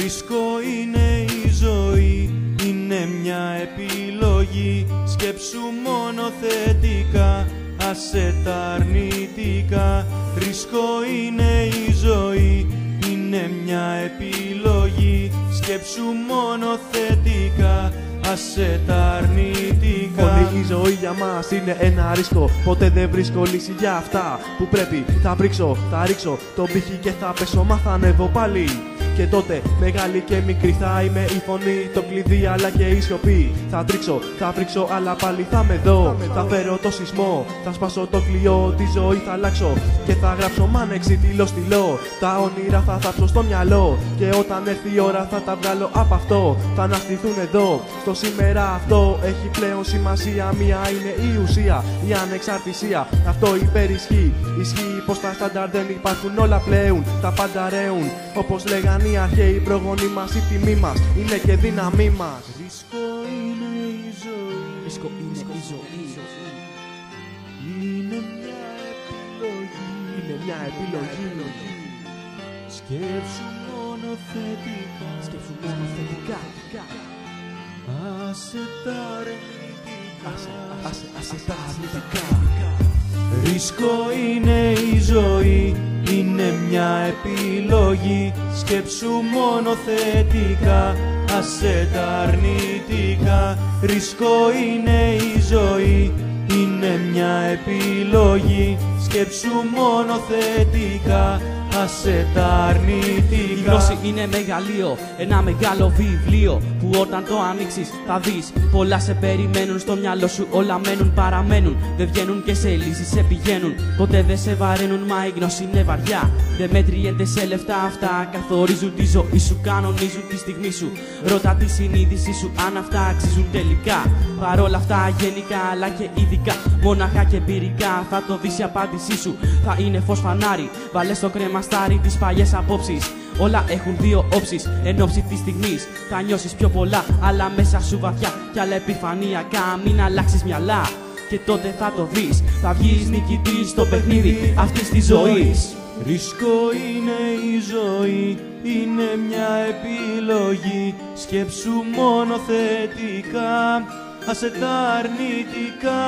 Ρίσκο είναι η ζωή, είναι μια επιλογή. Σκέψου μόνο θετικά, άσε τα αρνητικά. Ρίσκο είναι η ζωή, είναι μια επιλογή. Σκέψου μόνο θετικά, άσε τα αρνητικά. Όλη η ζωή για μας είναι ένα ρίσκο. Ποτέ δεν βρίσκω λύση για αυτά που πρέπει. Θα βρίξω, θα ρίξω τον πύχη και θα πέσω. Μα θα ανέβω πάλι. Και τότε μεγάλη και μικρή θα είμαι η φωνή, το κλειδί αλλά και η σιωπή. Θα τρίξω, θα βρίξω αλλά πάλι θα με δω. Θα φέρω το σεισμό, θα σπάσω το κλειό. Τη ζωή θα αλλάξω και θα γράψω μάνεξι τυλό. Τα όνειρα θα θάψω στο μυαλό. Και όταν έρθει η ώρα θα τα βγάλω από αυτό. Θα αναστηθούν εδώ, στο σήμερα αυτό. Έχει πλέον σημασία, μία είναι η ουσία, η ανεξαρτησία. Αυτό υπερισχύει, ισχύει πως τα στάνταρ δεν υπάρχουν όλα πλέον. Τα πάντα ρέουν, όπως λέγανε οι αρχαίοι προγονείς μας, η τιμή μας είναι και δύναμή μας. Ρίσκο είναι η ζωή, Ρίσκο είναι η ζωή. Είναι μια επιλογή, Είναι μια επιλογή. Σκέψου μόνο θετικά, Σκέψου μόνο θετικά. άσε τα αρνητικά. Άσε τα αρνητικά. Ρίσκο είναι η ζωή, είναι μια επιλογή. Σκέψου μόνο θετικά, άσε τα αρνητικά. Ρίσκο είναι η ζωή, είναι μια επιλογή. Σκέψου μόνο θετικά, άσε τα αρνητικά. Η γνώση είναι μεγαλείο, ένα μεγάλο βιβλίο που όταν το ανοίξεις θα δεις πολλά σε περιμένουν. Στο μυαλό σου όλα μένουν, παραμένουν. Δεν βγαίνουν και σε λύσεις σε πηγαίνουν. Ποτέ δεν σε βαραίνουν, μα η γνώση είναι βαριά. Δεν μετριέται σε λεφτά αυτά. Καθορίζουν τη ζωή σου, κανονίζουν τη στιγμή σου. Ρώτα τη συνείδησή σου αν αυτά αξίζουν τελικά. Παρόλα αυτά γενικά αλλά και ειδικά, μόναχα και εμπειρικά θα το δεις η απάντησή σου. Θα είναι φως φανάρι, βάλε στο κρεμαστάρι τις παλιές απόψεις. Όλα έχουν δύο όψεις, εν ώψη της στιγμής θα νιώσεις πιο πολλά, αλλά μέσα σου βαθιά κι άλλα επιφανειακά. Μην αλλάξεις μυαλά και τότε θα το δεις. Θα βγεις νικητής στο παιχνίδι αυτής της ζωής. Ρίσκο είναι η ζωή, είναι μια επιλογή. Σκέψου μόνο θετικά, άσε τα αρνητικά.